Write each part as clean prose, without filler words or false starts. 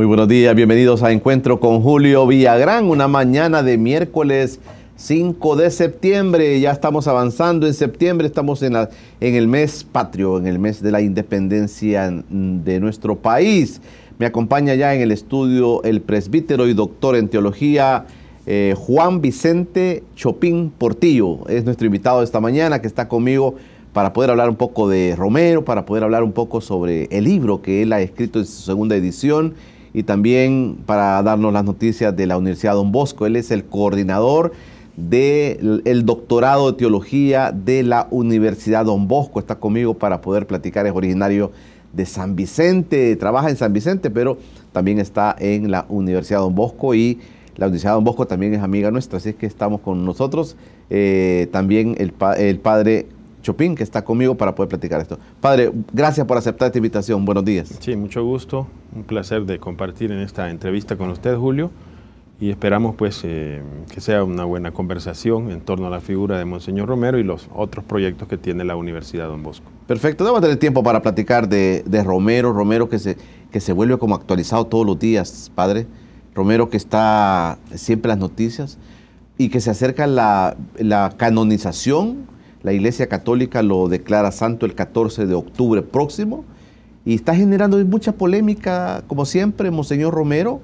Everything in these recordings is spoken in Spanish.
Muy buenos días, bienvenidos a Encuentro con Julio Villagrán, una mañana de miércoles 5 de septiembre. Ya estamos avanzando en septiembre, estamos en el mes patrio, en el mes de la independencia de nuestro país. Me acompaña ya en el estudio el presbítero y doctor en teología Juan Vicente Chopín Portillo. Es nuestro invitado esta mañana, que está conmigo para poder hablar un poco de Romero, para poder hablar un poco sobre el libro que él ha escrito en su segunda edición, y también para darnos las noticias de la Universidad Don Bosco. Él es el coordinador del doctorado de teología de la Universidad Don Bosco. Está conmigo para poder platicar. Es originario de San Vicente, trabaja en San Vicente, pero también está en la Universidad Don Bosco, y la Universidad Don Bosco también es amiga nuestra, así es que estamos con nosotros también el padre Chopín, que está conmigo para poder platicar esto. Padre, gracias por aceptar esta invitación. Buenos días. Sí, mucho gusto. Un placer de compartir en esta entrevista con usted, Julio. Y esperamos pues que sea una buena conversación en torno a la figura de Monseñor Romero y los otros proyectos que tiene la Universidad Don Bosco. Perfecto. Debemos tener tiempo para platicar de Romero. Romero que se vuelve como actualizado todos los días, padre. Romero que está siempre en las noticias y que se acerca la canonización. La Iglesia Católica lo declara santo el 14 de octubre próximo y está generando mucha polémica, como siempre, Monseñor Romero.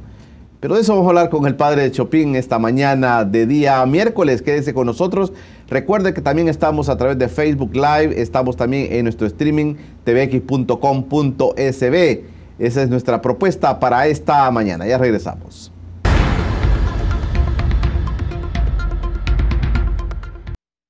Pero de eso vamos a hablar con el padre Chopín esta mañana de día miércoles. Quédese con nosotros. Recuerde que también estamos a través de Facebook Live, estamos también en nuestro streaming tvx.com.sb. Esa es nuestra propuesta para esta mañana. Ya regresamos.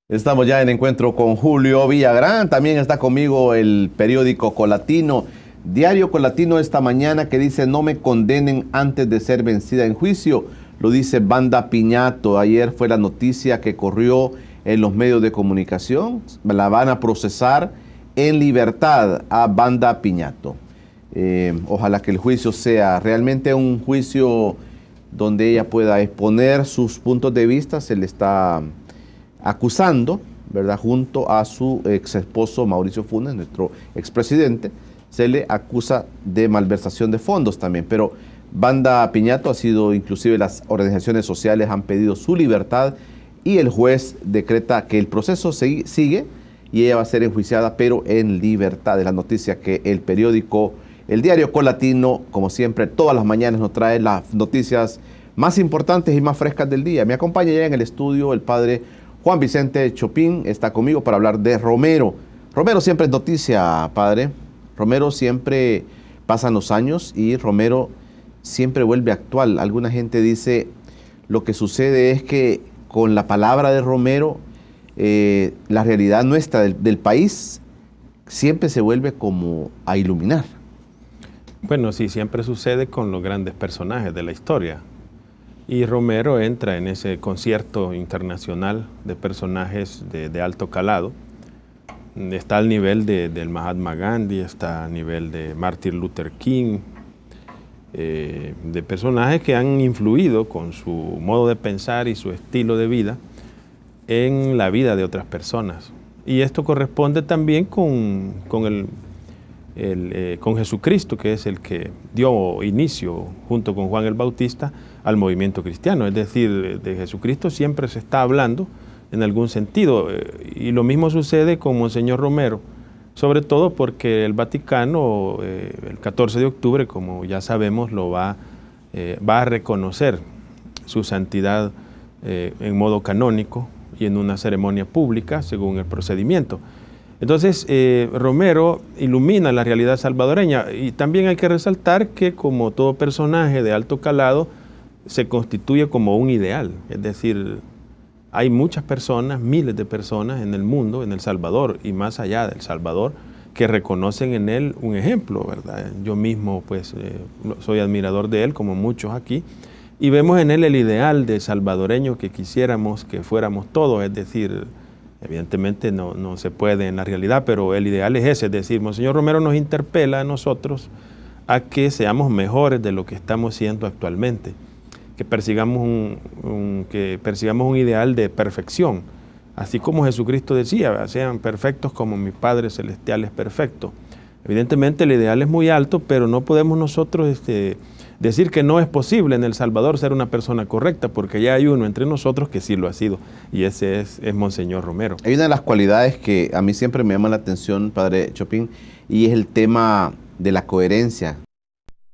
Estamos ya en Encuentro con Julio Villagrán. También está conmigo el periódico Colatino, Diario Colatino esta mañana, que dice: no me condenen antes de ser vencida en juicio. Lo dice Banda Piñato. Ayer fue la noticia que corrió en los medios de comunicación. La van a procesar en libertad a Banda Piñato. Ojalá que el juicio sea realmente un juicio donde ella pueda exponer sus puntos de vista. Se le está acusando, ¿verdad?, junto a su ex esposo Mauricio Funes, nuestro expresidente. Se le acusa de malversación de fondos también, pero Banda Piñato ha sido, inclusive las organizaciones sociales han pedido su libertad, y el juez decreta que el proceso sigue y ella va a ser enjuiciada, pero en libertad. Es la noticia que el periódico, el Diario Colatino, como siempre, todas las mañanas nos trae las noticias más importantes y más frescas del día. Me acompaña ya en el estudio el padre Juan Vicente Chopín, está conmigo para hablar de Romero. Romero siempre es noticia, padre. Romero siempre pasan los años y Romero siempre vuelve actual. Alguna gente dice, lo que sucede es que con la palabra de Romero, la realidad nuestra del país siempre se vuelve como a iluminar. Bueno, sí, siempre sucede con los grandes personajes de la historia. Y Romero entra en ese concierto internacional de personajes de alto calado. Está al nivel del Mahatma Gandhi, está a nivel de Martin Luther King, de personajes que han influido con su modo de pensar y su estilo de vida en la vida de otras personas. Y esto corresponde también con Jesucristo, que es el que dio inicio, junto con Juan el Bautista, al movimiento cristiano. Es decir, de Jesucristo siempre se está hablando en algún sentido, y lo mismo sucede con Monseñor Romero, sobre todo porque el Vaticano el 14 de octubre, como ya sabemos, lo va a reconocer su santidad en modo canónico y en una ceremonia pública según el procedimiento. Entonces, Romero ilumina la realidad salvadoreña, y también hay que resaltar que, como todo personaje de alto calado, se constituye como un ideal. Es decir, hay muchas personas, miles de personas en el mundo, en El Salvador y más allá del Salvador, que reconocen en él un ejemplo, ¿verdad? Yo mismo pues soy admirador de él, como muchos aquí, y vemos en él el ideal de salvadoreño que quisiéramos que fuéramos todos. Es decir, evidentemente no se puede en la realidad, pero el ideal es ese. Es decir, Monseñor Romero nos interpela a nosotros a que seamos mejores de lo que estamos siendo actualmente, que persigamos un ideal de perfección, así como Jesucristo decía: sean perfectos como mi Padre Celestial es perfecto. Evidentemente el ideal es muy alto, pero no podemos nosotros decir que no es posible en El Salvador ser una persona correcta, porque ya hay uno entre nosotros que sí lo ha sido, y ese es Monseñor Romero. Hay una de las cualidades que a mí siempre me llama la atención, Padre Chopin, y es el tema de la coherencia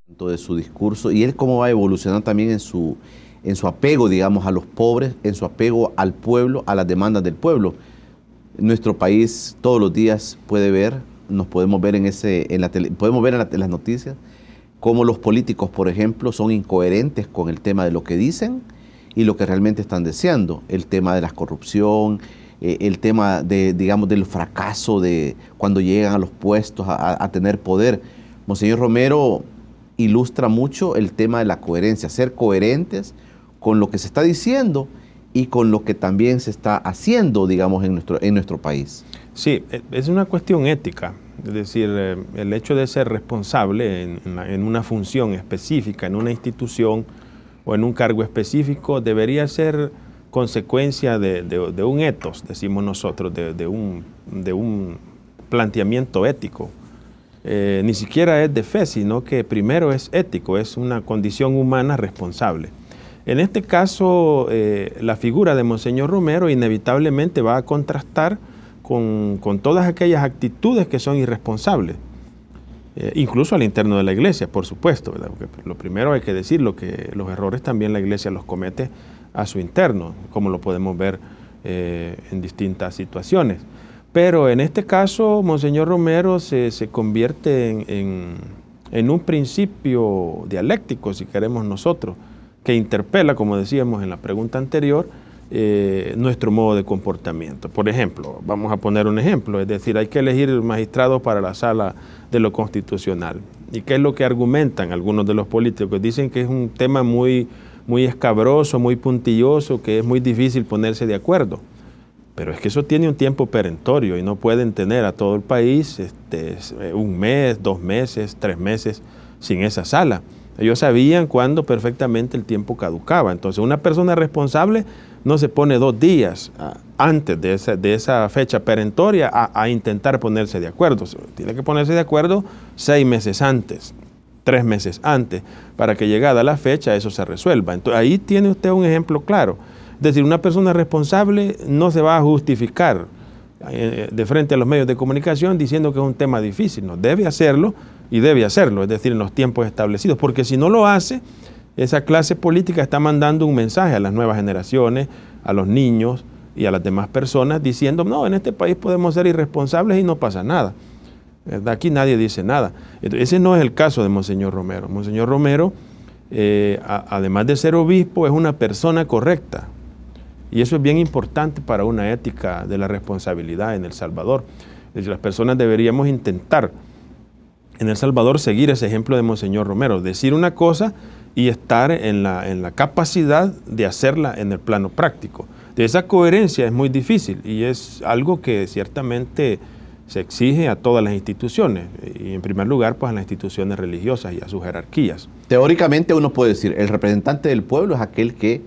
de su discurso, y él cómo va evolucionando también en su apego, digamos, a los pobres, en su apego al pueblo, a las demandas del pueblo. Nuestro país todos los días nos podemos ver en las noticias, cómo los políticos, por ejemplo, son incoherentes con el tema de lo que dicen y lo que realmente están deseando. El tema de la corrupción, el tema del fracaso de cuando llegan a los puestos a tener poder. Monseñor Romero ilustra mucho el tema de la coherencia, ser coherentes con lo que se está diciendo y con lo que también se está haciendo, digamos, en nuestro país. Sí, es una cuestión ética, es decir, el hecho de ser responsable en una función específica, en una institución o en un cargo específico, debería ser consecuencia de un ethos, decimos nosotros, de un planteamiento ético. Ni siquiera es de fe, sino que primero es ético, es una condición humana responsable. En este caso, la figura de Monseñor Romero inevitablemente va a contrastar con todas aquellas actitudes que son irresponsables, incluso al interno de la iglesia, por supuesto, ¿verdad? Porque lo primero hay que decirlo, que los errores también la iglesia los comete a su interno, como lo podemos ver en distintas situaciones. Pero en este caso, Monseñor Romero se convierte en un principio dialéctico, si queremos nosotros, que interpela, como decíamos en la pregunta anterior, nuestro modo de comportamiento. Por ejemplo, vamos a poner un ejemplo, es decir, hay que elegir magistrados para la sala de lo constitucional. ¿Y qué es lo que argumentan algunos de los políticos? Dicen que es un tema muy escabroso, muy puntilloso, que es muy difícil ponerse de acuerdo. Pero es que eso tiene un tiempo perentorio y no pueden tener a todo el país un mes, 2 meses, 3 meses sin esa sala. Ellos sabían cuándo perfectamente el tiempo caducaba. Entonces, una persona responsable no se pone 2 días antes de esa fecha perentoria a intentar ponerse de acuerdo. Tiene que ponerse de acuerdo 6 meses antes, 3 meses antes, para que llegada la fecha eso se resuelva. Entonces, ahí tiene usted un ejemplo claro. Es decir, una persona responsable no se va a justificar de frente a los medios de comunicación diciendo que es un tema difícil. No, debe hacerlo y debe hacerlo, es decir, en los tiempos establecidos, porque si no lo hace, esa clase política está mandando un mensaje a las nuevas generaciones, a los niños y a las demás personas diciendo, no, en este país podemos ser irresponsables y no pasa nada. Aquí nadie dice nada. Entonces, ese no es el caso de Monseñor Romero. Monseñor Romero, además de ser obispo, es una persona correcta. Y eso es bien importante para una ética de la responsabilidad en El Salvador. Es decir, las personas deberíamos intentar en El Salvador seguir ese ejemplo de Monseñor Romero, decir una cosa y estar en la capacidad de hacerla en el plano práctico. De esa coherencia es muy difícil y es algo que ciertamente se exige a todas las instituciones y en primer lugar pues a las instituciones religiosas y a sus jerarquías. Teóricamente uno puede decir, el representante del pueblo es aquel que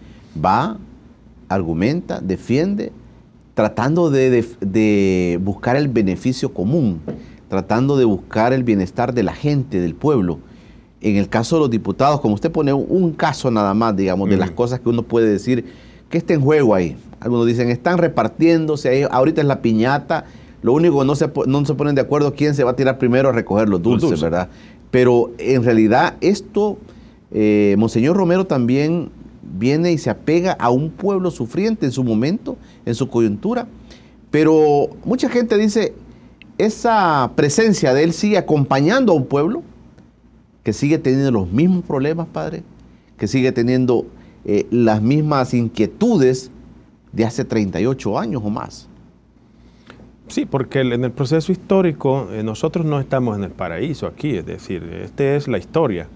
va, argumenta, defiende, tratando de buscar el beneficio común, tratando de buscar el bienestar de la gente, del pueblo. En el caso de los diputados, como usted pone un caso nada más, digamos, de las cosas que uno puede decir, ¿qué está en juego ahí? Algunos dicen, están repartiéndose, ahí, ahorita es la piñata, lo único que no se ponen de acuerdo quién se va a tirar primero a recoger los dulces, ¿verdad? Pero en realidad esto, Monseñor Romero también viene y se apega a un pueblo sufriente en su momento, en su coyuntura, pero mucha gente dice, esa presencia de él sigue acompañando a un pueblo que sigue teniendo los mismos problemas, padre, que sigue teniendo las mismas inquietudes de hace 38 años o más. Sí, porque en el proceso histórico nosotros no estamos en el paraíso aquí, es decir, esta es la historia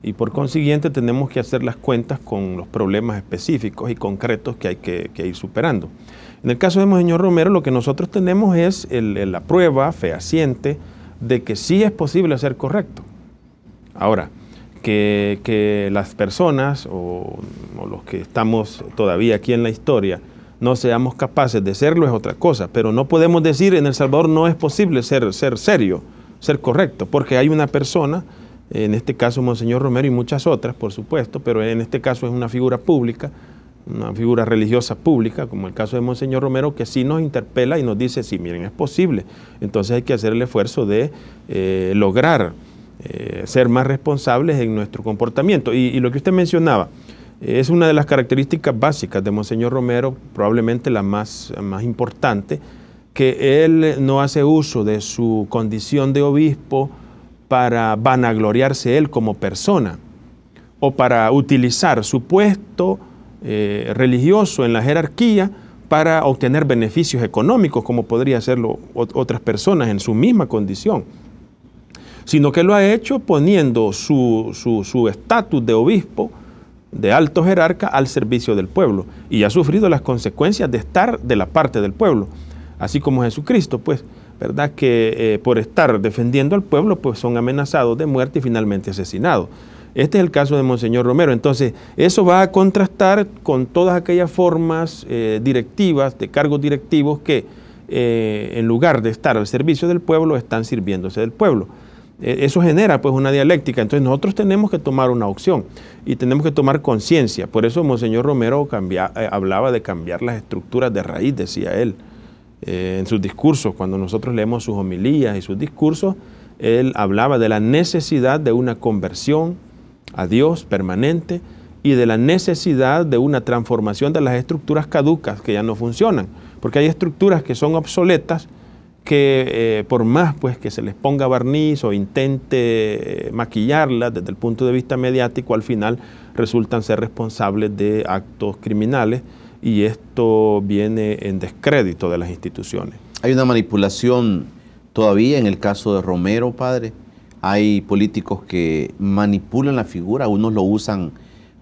y por consiguiente tenemos que hacer las cuentas con los problemas específicos y concretos que hay que ir superando. En el caso de Monseñor Romero lo que nosotros tenemos es la prueba fehaciente de que sí es posible ser correcto. Ahora, que las personas o los que estamos todavía aquí en la historia no seamos capaces de serlo es otra cosa, pero no podemos decir en El Salvador no es posible ser serio, ser correcto, porque hay una persona en este caso Monseñor Romero y muchas otras, por supuesto, pero en este caso es una figura pública, una figura religiosa pública, como el caso de Monseñor Romero, que sí nos interpela y nos dice, sí, miren, es posible. Entonces hay que hacer el esfuerzo de lograr ser más responsables en nuestro comportamiento. Y lo que usted mencionaba, es una de las características básicas de Monseñor Romero, probablemente la más importante, que él no hace uso de su condición de obispo para vanagloriarse él como persona o para utilizar su puesto religioso en la jerarquía para obtener beneficios económicos, como podría hacerlo otras personas en su misma condición, sino que lo ha hecho poniendo su estatus de obispo, de alto jerarca, al servicio del pueblo, y ha sufrido las consecuencias de estar de la parte del pueblo, así como Jesucristo, pues, ¿verdad? Que por estar defendiendo al pueblo, pues son amenazados de muerte y finalmente asesinados. Este es el caso de Monseñor Romero. Entonces, eso va a contrastar con todas aquellas formas directivas, de cargos directivos que en lugar de estar al servicio del pueblo, están sirviéndose del pueblo. Eso genera pues una dialéctica. Entonces nosotros tenemos que tomar una opción y tenemos que tomar conciencia. Por eso Monseñor Romero hablaba de cambiar las estructuras de raíz, decía él. En sus discursos, cuando nosotros leemos sus homilías y sus discursos, él hablaba de la necesidad de una conversión a Dios permanente y de la necesidad de una transformación de las estructuras caducas que ya no funcionan, porque hay estructuras que son obsoletas que por más pues que se les ponga barniz o intente maquillarlas desde el punto de vista mediático, al final resultan ser responsables de actos criminales, y esto viene en descrédito de las instituciones. Hay una manipulación todavía en el caso de Romero, padre. Hay políticos que manipulan la figura, unos lo usan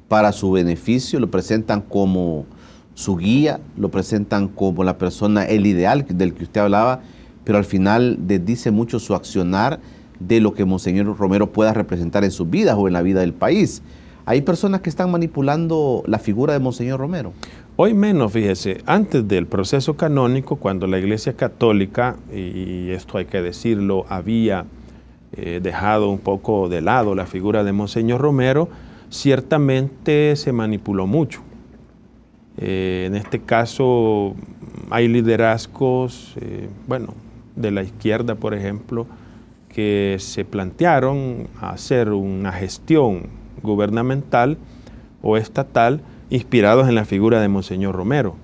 para su beneficio, lo presentan como su guía, lo presentan como la persona, el ideal del que usted hablaba, pero al final desdice mucho su accionar de lo que Monseñor Romero pueda representar en sus vidas o en la vida del país. ¿Hay personas que están manipulando la figura de Monseñor Romero? Hoy menos, fíjese, antes del proceso canónico, cuando la Iglesia Católica, y esto hay que decirlo, había dejado un poco de lado la figura de Monseñor Romero, ciertamente se manipuló mucho. En este caso hay liderazgos, bueno, de la izquierda, por ejemplo, que se plantearon hacer una gestión gubernamental o estatal inspirados en la figura de Monseñor Romero.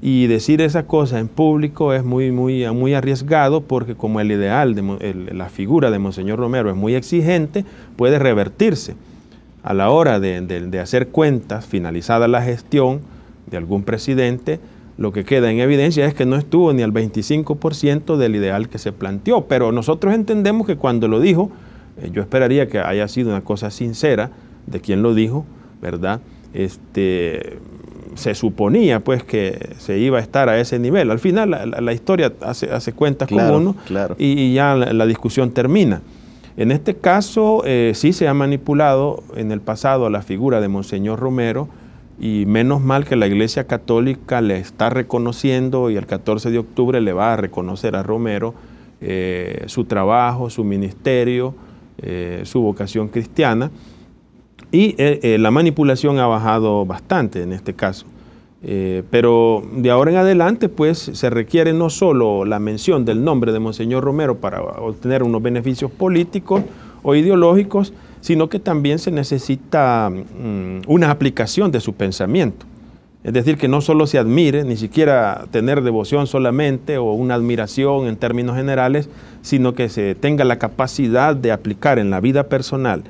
Y decir esa cosa en público es muy arriesgado, porque como el ideal, la figura de Monseñor Romero es muy exigente, puede revertirse. A la hora de hacer cuentas, finalizada la gestión de algún presidente, lo que queda en evidencia es que no estuvo ni al 25% del ideal que se planteó. Pero nosotros entendemos que cuando lo dijo, yo esperaría que haya sido una cosa sincera de quien lo dijo, ¿verdad? Se suponía pues que se iba a estar a ese nivel. Al final la historia hace cuentas con uno, claro. Y ya la discusión termina. En este caso sí se ha manipulado en el pasado la figura de Monseñor Romero, y menos mal que la Iglesia Católica le está reconociendo, y el 14 de octubre le va a reconocer a Romero su trabajo, su ministerio, su vocación cristiana. Y la manipulación ha bajado bastante en este caso. Pero de ahora en adelante pues se requiere no solo la mención del nombre de Monseñor Romero para obtener unos beneficios políticos o ideológicos, sino que también se necesita una aplicación de su pensamiento. Es decir, que no solo se admire, ni siquiera tener devoción solamente o una admiración en términos generales, sino que se tenga la capacidad de aplicar en la vida personal,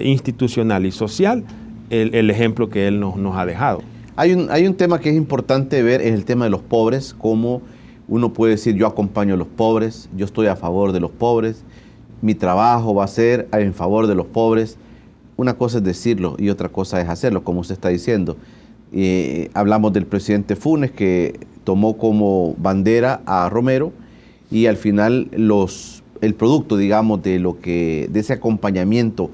institucional y social el ejemplo que él nos ha dejado. Hay un tema que es importante ver, es el tema de los pobres, cómo uno puede decir yo acompaño a los pobres, yo estoy a favor de los pobres, mi trabajo va a ser en favor de los pobres. Una cosa es decirlo y otra cosa es hacerlo, como usted está diciendo. Hablamos del presidente Funes, que tomó como bandera a Romero, y al final el producto, digamos, de ese acompañamiento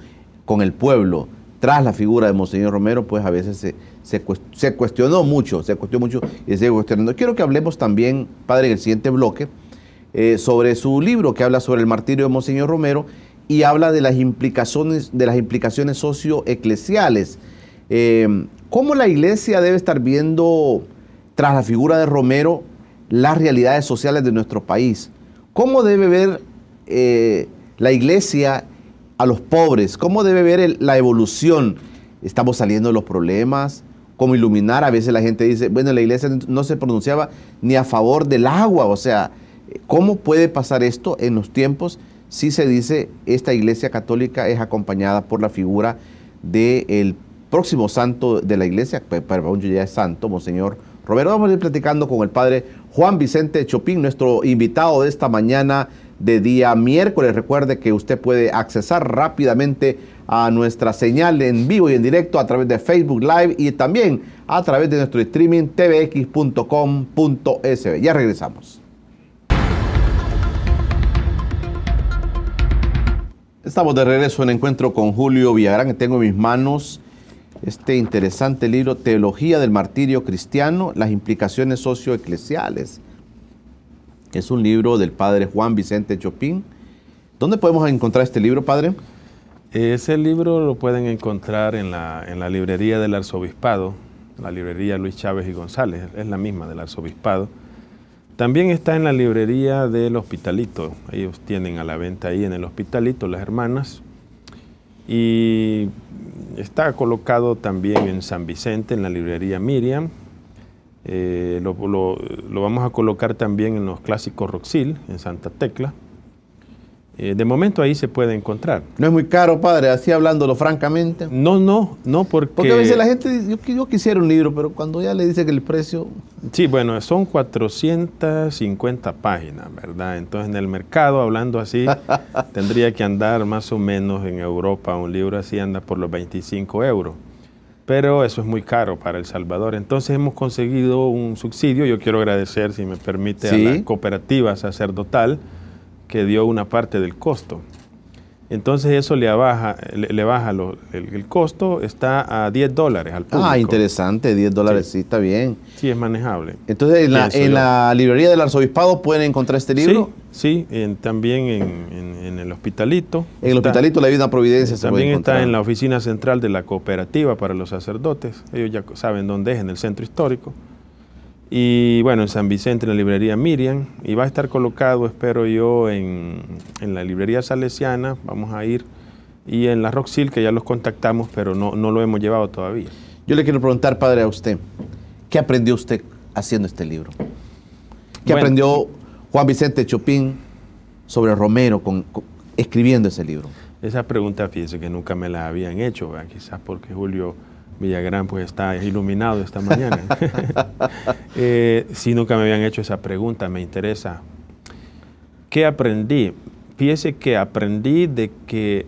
con el pueblo tras la figura de Monseñor Romero, pues a veces se cuestionó mucho y se sigue cuestionando. Quiero que hablemos también, padre, en el siguiente bloque, sobre su libro que habla sobre el martirio de Monseñor Romero, y habla de las implicaciones socioeclesiales. ¿Cómo la iglesia debe estar viendo, tras la figura de Romero, las realidades sociales de nuestro país? ¿Cómo debe ver la iglesia a los pobres? ¿Cómo debe ver la evolución? ¿Estamos saliendo de los problemas? ¿Cómo iluminar? A veces la gente dice, bueno, la iglesia no se pronunciaba ni a favor del agua. O sea, ¿cómo puede pasar esto en los tiempos si se dice esta iglesia católica es acompañada por la figura del próximo santo de la iglesia, perdón, ya es santo, Monseñor Romero? Vamos a ir platicando con el padre Juan Vicente Chopin, nuestro invitado de esta mañana de día miércoles. Recuerde que usted puede accesar rápidamente a nuestra señal en vivo y en directo a través de Facebook Live y también a través de nuestro streaming tvx.com.sb. Ya regresamos. Estamos de regreso en Encuentro con Julio Villagrán. Tengo en mis manos este interesante libro, Teología del Martirio Cristiano, las implicaciones socioeclesiales. Es un libro del padre Juan Vicente Chopin. ¿Dónde podemos encontrar este libro, padre? Ese libro lo pueden encontrar en la librería del Arzobispado, la librería Luis Chávez y González, es la misma del Arzobispado. También está en la librería del Hospitalito, ellos tienen a la venta ahí en el Hospitalito, las hermanas. Y está colocado también en San Vicente, en la librería Miriam. Lo vamos a colocar también en los clásicos Roxil, en Santa Tecla. De momento ahí se puede encontrar. ¿No es muy caro, padre, así hablándolo francamente? No, porque a veces la gente dice, yo quisiera un libro, pero cuando ya le dice que el precio... Sí, bueno, son 450 páginas, ¿verdad? Entonces en el mercado, hablando así, tendría que andar más o menos en Europa, un libro así anda por los 25 euros. Pero eso es muy caro para El Salvador. Entonces hemos conseguido un subsidio. Yo quiero agradecer, si me permite, ¿Sí?, a la cooperativa sacerdotal, que dio una parte del costo. Entonces eso le baja el costo, está a $10 al público. Ah, interesante, $10, sí, está bien. Sí, es manejable. Entonces, en la librería del Arzobispado pueden encontrar este libro. Sí, también en el Hospitalito. En el Hospitalito La Divina Providencia se puede también encontrar. está en la oficina central de la cooperativa para los sacerdotes. Ellos ya saben dónde es, en el centro histórico. Y bueno, en San Vicente, en la librería Miriam, y va a estar colocado, espero yo, en la librería Salesiana, vamos a ir, y en la Roxil, que ya los contactamos, pero no lo hemos llevado todavía. Yo le quiero preguntar, padre, a usted, ¿qué aprendió usted haciendo este libro? ¿Qué aprendió Juan Vicente Chopin sobre Romero escribiendo ese libro? Esa pregunta, fíjese que nunca me la habían hecho, ¿verdad? Quizás porque Julio Villagrán pues está iluminado esta mañana. Sí, nunca me habían hecho esa pregunta, me interesa. ¿Qué aprendí? Fíjese que aprendí de que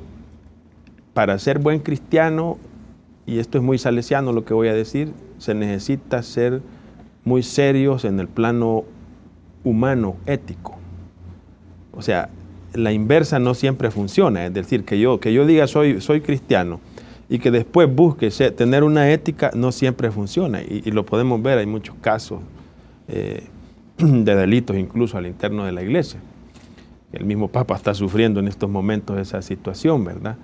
para ser buen cristiano, y esto es muy salesiano lo que voy a decir, se necesita ser muy serios en el plano humano, ético. O sea, la inversa no siempre funciona, es decir, que yo diga soy cristiano, y que después busque tener una ética, no siempre funciona. Y lo podemos ver, hay muchos casos de delitos incluso al interno de la iglesia. El mismo Papa está sufriendo en estos momentos esa situación, ¿verdad?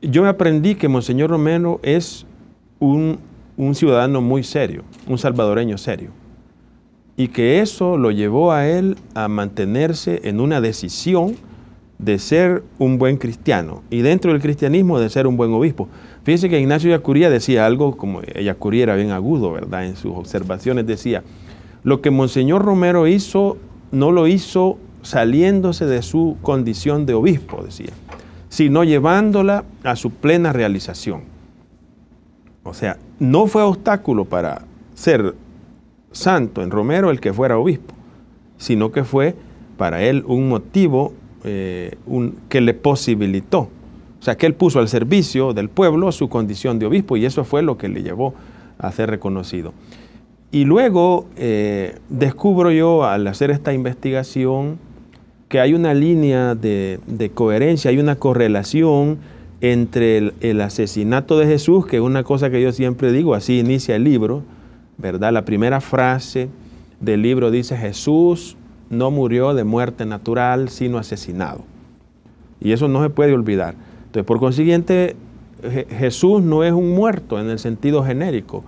Yo aprendí que Monseñor Romero es un ciudadano muy serio, un salvadoreño serio. Y que eso lo llevó a él a mantenerse en una decisión de ser un buen cristiano, y dentro del cristianismo de ser un buen obispo. Fíjense que Ignacio Ellacuría decía algo, como Ellacuría era bien agudo, ¿verdad? En sus observaciones decía, lo que Monseñor Romero hizo, no lo hizo saliéndose de su condición de obispo, decía, sino llevándola a su plena realización. O sea, no fue obstáculo para ser santo en Romero el que fuera obispo, sino que fue para él un motivo que le posibilitó, o sea, que él puso al servicio del pueblo su condición de obispo, y eso fue lo que le llevó a ser reconocido. Y luego descubro yo, al hacer esta investigación, que hay una línea de coherencia, hay una correlación entre el asesinato de Jesús, que es una cosa que yo siempre digo, así inicia el libro, ¿verdad? La primera frase del libro dice, Jesús no murió de muerte natural, sino asesinado. Y eso no se puede olvidar. Entonces, por consiguiente, Jesús no es un muerto en el sentido genérico,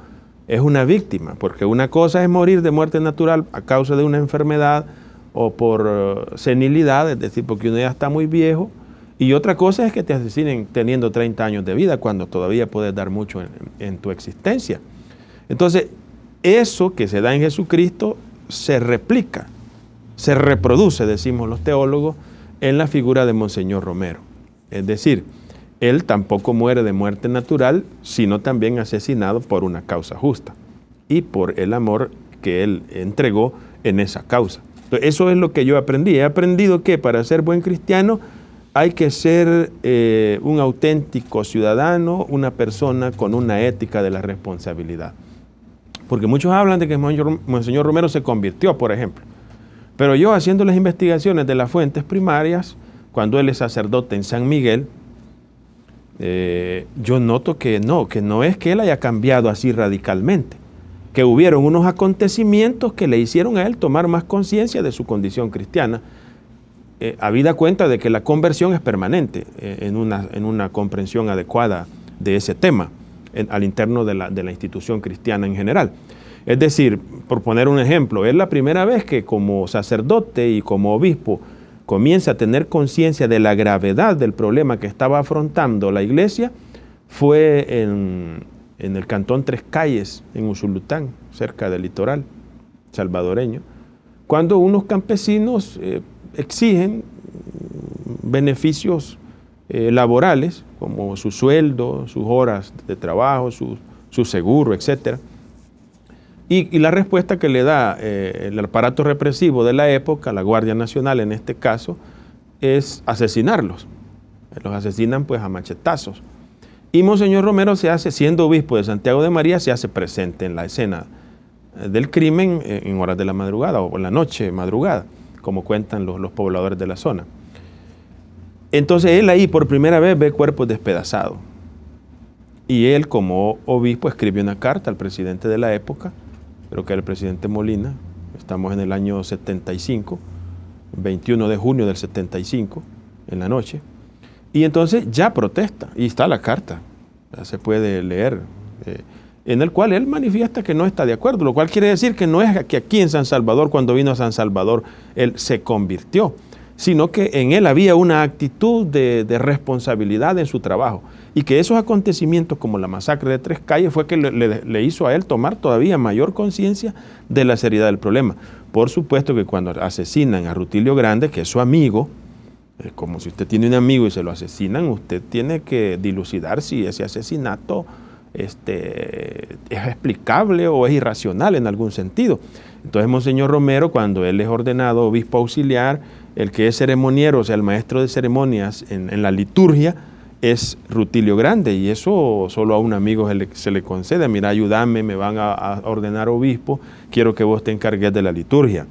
es una víctima, porque una cosa es morir de muerte natural a causa de una enfermedad o por senilidad, es decir, porque uno ya está muy viejo, y otra cosa es que te asesinen teniendo 30 años de vida, cuando todavía puedes dar mucho en tu existencia. Entonces, eso que se da en Jesucristo se replica, se reproduce, decimos los teólogos, en la figura de Monseñor Romero. Es decir, él tampoco muere de muerte natural, sino también asesinado por una causa justa y por el amor que él entregó en esa causa. Entonces, eso es lo que yo aprendí. He aprendido que para ser buen cristiano hay que ser un auténtico ciudadano, una persona con una ética de la responsabilidad. Porque muchos hablan de que Monseñor Romero se convirtió, por ejemplo. Pero yo, haciendo las investigaciones de las fuentes primarias, cuando él es sacerdote en San Miguel, yo noto que no es que él haya cambiado así radicalmente, que hubieron unos acontecimientos que le hicieron a él tomar más conciencia de su condición cristiana, habida cuenta de que la conversión es permanente en una comprensión adecuada de ese tema al interno de la institución cristiana en general. Es decir, por poner un ejemplo, es la primera vez que como sacerdote y como obispo comienza a tener conciencia de la gravedad del problema que estaba afrontando la iglesia, fue en el cantón Tres Calles, en Usulután, cerca del litoral salvadoreño, cuando unos campesinos exigen beneficios laborales, como su sueldo, sus horas de trabajo, su seguro, etc. Y la respuesta que le da el aparato represivo de la época, la Guardia Nacional en este caso, es asesinarlos. Los asesinan pues a machetazos. Y Monseñor Romero se hace, siendo obispo de Santiago de María, se hace presente en la escena del crimen en horas de la madrugada o en la noche madrugada, como cuentan los pobladores de la zona. Entonces él ahí por primera vez ve cuerpos despedazados. Y él como obispo escribe una carta al presidente de la época, creo que era el presidente Molina, estamos en el año 75, 21 de junio del 75, en la noche, y entonces ya protesta, y está la carta, ya se puede leer, en el cual él manifiesta que no está de acuerdo, lo cual quiere decir que no es que aquí en San Salvador, cuando vino a San Salvador, él se convirtió, sino que en él había una actitud de responsabilidad en su trabajo, y que esos acontecimientos como la masacre de Tres Calles fue que le hizo a él tomar todavía mayor conciencia de la seriedad del problema. Por supuesto que cuando asesinan a Rutilio Grande, que es su amigo, como si usted tiene un amigo y se lo asesinan, usted tiene que dilucidar si ese asesinato es explicable o es irracional en algún sentido. Entonces Monseñor Romero, cuando él es ordenado obispo auxiliar, el que es ceremoniero, o sea, el maestro de ceremonias en la liturgia, es Rutilio Grande, y eso solo a un amigo se le concede. Mira, ayúdame, me van a ordenar obispo, quiero que vos te encargues de la liturgia.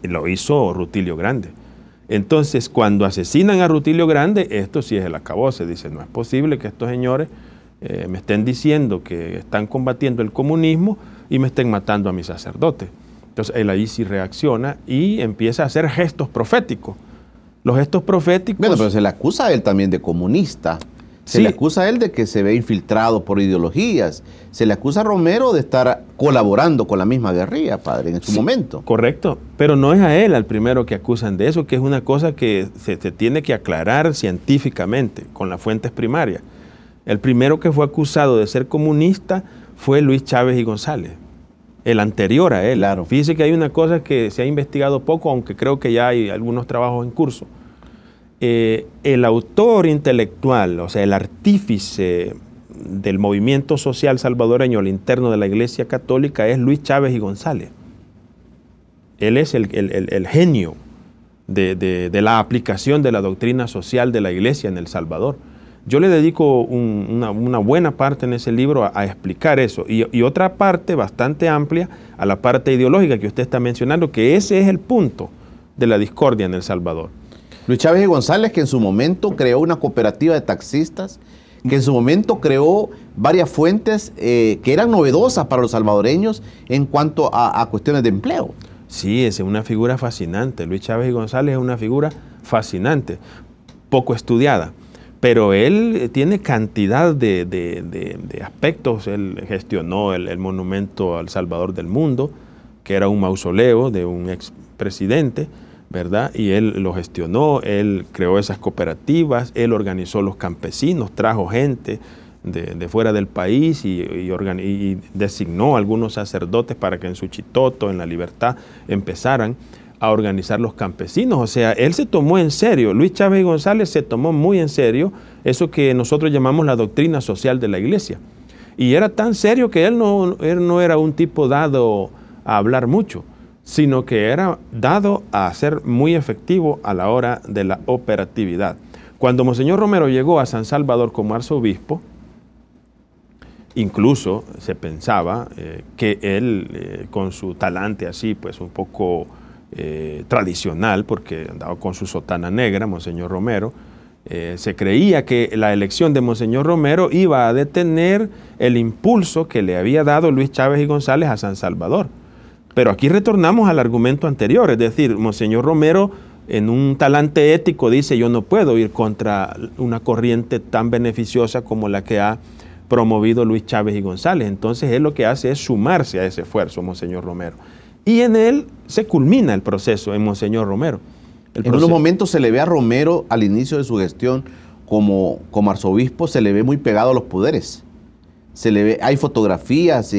Y lo hizo Rutilio Grande. Entonces, cuando asesinan a Rutilio Grande, esto sí es el acabose. Dice, no es posible que estos señores me estén diciendo que están combatiendo el comunismo y me estén matando a mis sacerdotes. Entonces, él ahí sí reacciona y empieza a hacer gestos proféticos. Los gestos proféticos... Bueno, pero se le acusa a él también de comunista. Se le acusa a él de que se ve infiltrado por ideologías. Se le acusa a Romero de estar colaborando con la misma guerrilla, padre, en su momento. Correcto, pero no es a él al primero que acusan de eso, que es una cosa que se tiene que aclarar científicamente con las fuentes primarias. El primero que fue acusado de ser comunista fue Luis Chávez y González, el anterior a él. Claro. Fíjese que hay una cosa que se ha investigado poco, aunque creo que ya hay algunos trabajos en curso. El autor intelectual, o sea, el artífice del movimiento social salvadoreño al interno de la Iglesia Católica es Luis Chávez y González. Él es el genio de la aplicación de la doctrina social de la Iglesia en El Salvador. Yo le dedico una buena parte en ese libro a explicar eso, y otra parte bastante amplia a la parte ideológica que usted está mencionando, que ese es el punto de la discordia en El Salvador. Luis Chávez y González, que en su momento creó una cooperativa de taxistas, que en su momento creó varias fuentes que eran novedosas para los salvadoreños en cuanto a cuestiones de empleo. Sí, es una figura fascinante. Luis Chávez y González es una figura fascinante. poco estudiada. Pero él tiene cantidad de aspectos. Él gestionó el monumento al Salvador del Mundo, que era un mausoleo de un expresidente, ¿verdad? Y él lo gestionó, él creó esas cooperativas, él organizó los campesinos, trajo gente de fuera del país y designó a algunos sacerdotes para que en Suchitoto, en La Libertad, empezaran a organizar los campesinos. O sea, él se tomó en serio, Luis Chávez y González se tomó muy en serio eso que nosotros llamamos la doctrina social de la iglesia. Y era tan serio que él no era un tipo dado a hablar mucho, sino que era dado a ser muy efectivo a la hora de la operatividad. Cuando Monseñor Romero llegó a San Salvador como arzobispo, incluso se pensaba que él, con su talante así, pues un poco tradicional, porque andaba con su sotana negra, Monseñor Romero, se creía que la elección de Monseñor Romero iba a detener el impulso que le había dado Luis Chávez y González a San Salvador. Pero aquí retornamos al argumento anterior, es decir, Monseñor Romero en un talante ético dice: yo no puedo ir contra una corriente tan beneficiosa como la que ha promovido Luis Chávez y González. Entonces él lo que hace es sumarse a ese esfuerzo, Monseñor Romero. Y en él se culmina el proceso, en Monseñor Romero. En unos momentos se le ve a Romero, al inicio de su gestión como arzobispo, se le ve muy pegado a los poderes. Se le ve, hay fotografías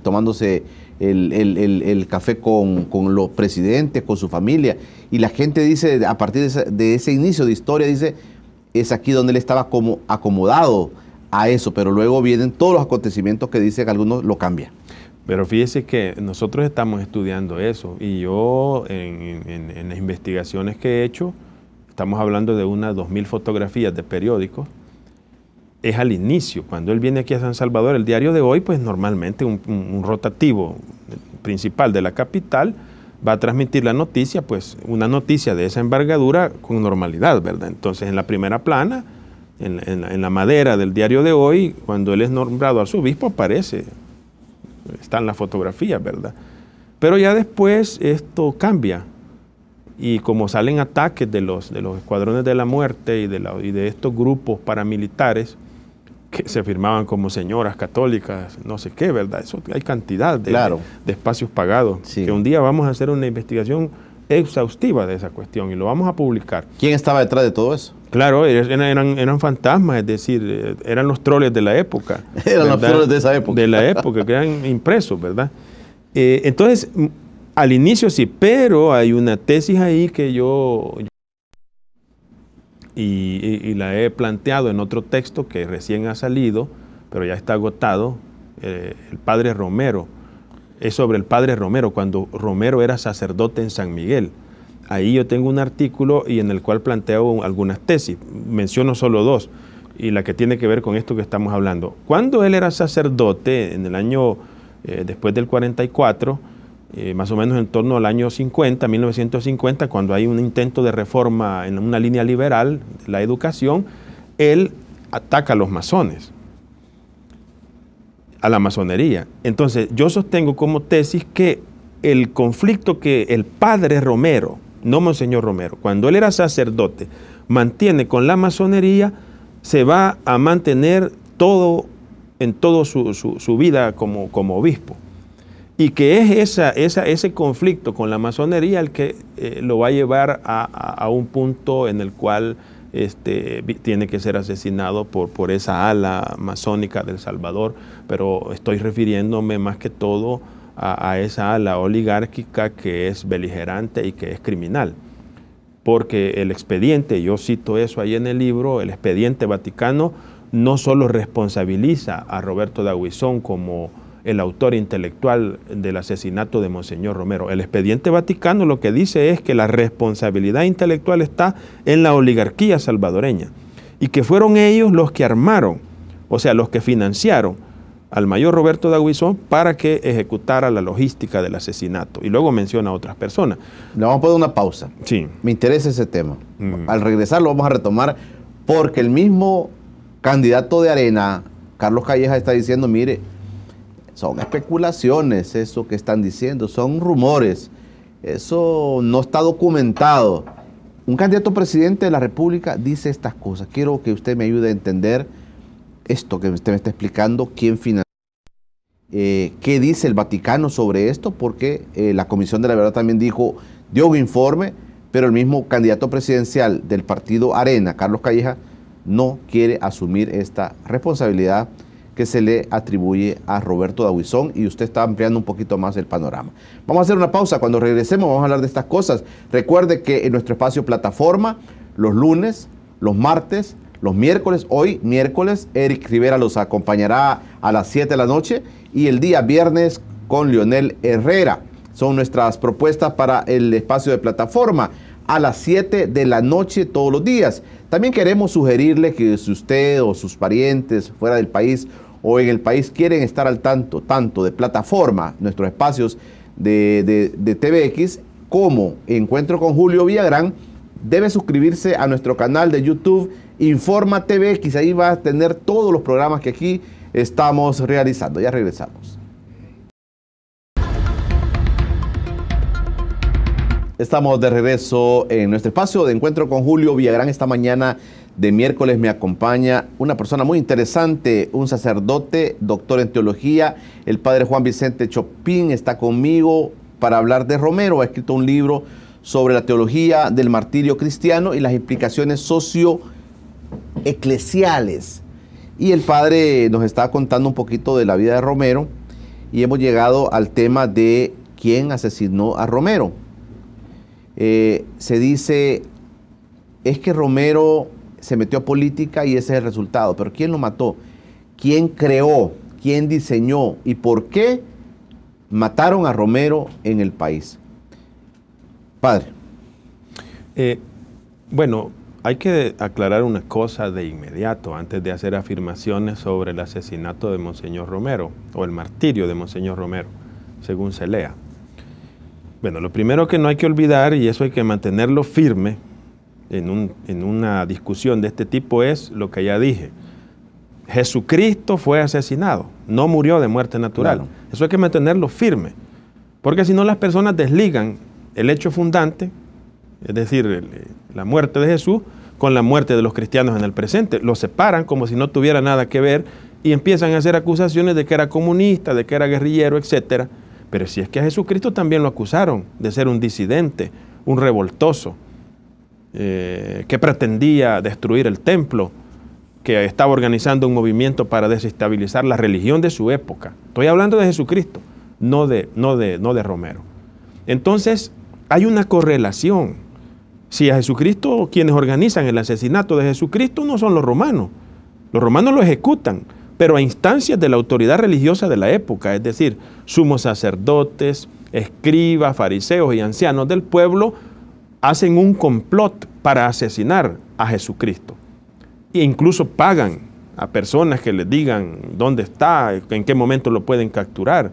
tomándose el café con los presidentes, con su familia, y la gente dice, a partir de ese inicio de historia, dice, es aquí donde él estaba como acomodado a eso, pero luego vienen todos los acontecimientos que dicen que algunos lo cambian. Pero fíjese que nosotros estamos estudiando eso, y yo en las investigaciones que he hecho, estamos hablando de unas 2000 fotografías de periódicos. Es al inicio, cuando él viene aquí a San Salvador, el Diario de Hoy, pues normalmente un rotativo principal de la capital va a transmitir la noticia, pues una noticia de esa envergadura con normalidad, ¿verdad? Entonces en la primera plana, en la madera del Diario de Hoy, cuando él es nombrado arzobispo, aparece, están las fotografías, ¿verdad? Pero ya después esto cambia, y como salen ataques de los escuadrones de la muerte y de estos grupos paramilitares que se firmaban como señoras católicas, no sé qué, ¿verdad? Eso hay cantidad de espacios pagados, sí. Que un día vamos a hacer una investigación exhaustiva de esa cuestión y lo vamos a publicar. ¿Quién estaba detrás de todo eso? Claro, eran fantasmas, es decir, eran los troles de la época. Eran los troles de esa época. De la época, que eran impresos, ¿verdad? Entonces, al inicio sí, pero hay una tesis ahí que yo la he planteado en otro texto que recién ha salido, pero ya está agotado, el padre Romero. Es sobre el padre Romero, cuando Romero era sacerdote en San Miguel. Ahí yo tengo un artículo y en el cual planteo algunas tesis, menciono solo dos, y la que tiene que ver con esto que estamos hablando. Cuando él era sacerdote, en el año, después del 44, más o menos en torno al año 50, 1950, cuando hay un intento de reforma en una línea liberal de la educación, él ataca a los masones, a la masonería. Entonces, yo sostengo como tesis que el conflicto que el padre Romero, no Monseñor Romero, cuando él era sacerdote, mantiene con la masonería, se va a mantener en toda su vida como obispo. Y que es ese conflicto con la masonería el que lo va a llevar a un punto en el cual tiene que ser asesinado por esa ala masónica del Salvador, pero estoy refiriéndome más que todo a esa ala oligárquica que es beligerante y que es criminal. Porque el expediente, yo cito eso ahí en el libro, el expediente Vaticano no solo responsabiliza a Roberto D'Aubuisson como el autor intelectual del asesinato de Monseñor Romero. El expediente Vaticano lo que dice es que la responsabilidad intelectual está en la oligarquía salvadoreña y que fueron ellos los que armaron, o sea, los que financiaron al mayor Roberto D'Aubuisson para que ejecutara la logística del asesinato. Y luego menciona a otras personas. Le vamos a poner una pausa. Sí. Me interesa ese tema. Al regresar lo vamos a retomar porque el mismo candidato de Arena, Carlos Calleja, está diciendo, mire, son especulaciones eso que están diciendo, son rumores, eso no está documentado. un candidato presidente de la República dice estas cosas. Quiero que usted me ayude a entender esto que usted me está explicando, quién financia, qué dice el Vaticano sobre esto, porque la Comisión de la Verdad también dio un informe, pero el mismo candidato presidencial del partido Arena, Carlos Calleja, no quiere asumir esta responsabilidad que se le atribuye a Roberto Dauizón, y usted está ampliando un poquito más el panorama. Vamos a hacer una pausa. Cuando regresemos vamos a hablar de estas cosas. Recuerde que en nuestro espacio Plataforma, los lunes, los martes, los miércoles, hoy miércoles, Eric Rivera los acompañará a las 7 de la noche, y el día viernes con Leonel Herrera. Son nuestras propuestas para el espacio de Plataforma, a las 7 de la noche todos los días. También queremos sugerirle que si usted o sus parientes fuera del país o en el país quieren estar al tanto de Plataforma, nuestros espacios de TVX, como Encuentro con Julio Villagrán, debe suscribirse a nuestro canal de YouTube Informa TVX. Ahí va a tener todos los programas que aquí estamos realizando. Ya regresamos. Estamos de regreso en nuestro espacio de Encuentro con Julio Villagrán. Esta mañana de miércoles me acompaña una persona muy interesante, un sacerdote, doctor en teología, el padre Juan Vicente Chopin está conmigo para hablar de Romero. Ha escrito un libro sobre la teología del martirio cristiano y las implicaciones socio-eclesiales. Y el padre nos está contando un poquito de la vida de Romero, y hemos llegado al tema de quién asesinó a Romero. Se dice, es que Romero se metió a política y ese es el resultado. Pero ¿quién lo mató? ¿Quién creó? ¿Quién diseñó? ¿Y por qué mataron a Romero en el país? Padre. Bueno, hay que aclarar una cosa de inmediato antes de hacer afirmaciones sobre el asesinato de Monseñor Romero o el martirio de Monseñor Romero, según se lea. Bueno, lo primero que no hay que olvidar, y eso hay que mantenerlo firme en una discusión de este tipo, es lo que ya dije. Jesucristo fue asesinado, no murió de muerte natural. Claro. Eso hay que mantenerlo firme, porque si no las personas desligan el hecho fundante, es decir, la muerte de Jesús, con la muerte de los cristianos en el presente. Lo separan como si no tuviera nada que ver y empiezan a hacer acusaciones de que era comunista, de que era guerrillero, etc. Pero si es que a Jesucristo también lo acusaron de ser un disidente, un revoltoso, que pretendía destruir el templo, que estaba organizando un movimiento para desestabilizar la religión de su época. Estoy hablando de Jesucristo, no de Romero. Entonces, hay una correlación. Si a Jesucristo, quienes organizan el asesinato de Jesucristo no son los romanos lo ejecutan, pero a instancias de la autoridad religiosa de la época, es decir, sumos sacerdotes, escribas, fariseos y ancianos del pueblo hacen un complot para asesinar a Jesucristo. E incluso pagan a personas que les digan dónde está, en qué momento lo pueden capturar,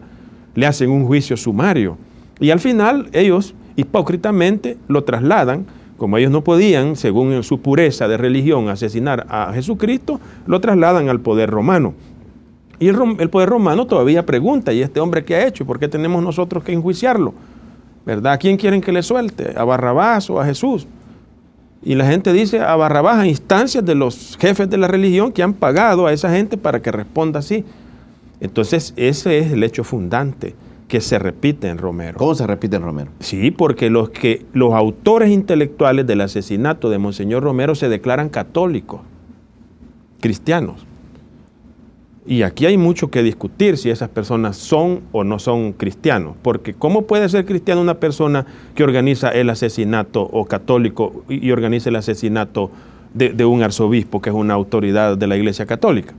le hacen un juicio sumario y al final ellos hipócritamente lo trasladan. Como ellos no podían, según su pureza de religión, asesinar a Jesucristo, lo trasladan al poder romano. Y el poder romano todavía pregunta, ¿y este hombre qué ha hecho? ¿Por qué tenemos nosotros que enjuiciarlo? ¿Verdad? ¿A quién quieren que le suelte? ¿A Barrabás o a Jesús? Y la gente dice a Barrabás a instancias de los jefes de la religión que han pagado a esa gente para que responda así. Entonces, ese es el hecho fundante que se repite en Romero. ¿Cómo se repite en Romero? Sí, porque los autores intelectuales del asesinato de Monseñor Romero se declaran católicos, cristianos. Y aquí hay mucho que discutir si esas personas son o no son cristianos, porque ¿cómo puede ser cristiano una persona que organiza el asesinato, o católico y organiza el asesinato de un arzobispo que es una autoridad de la Iglesia Católica?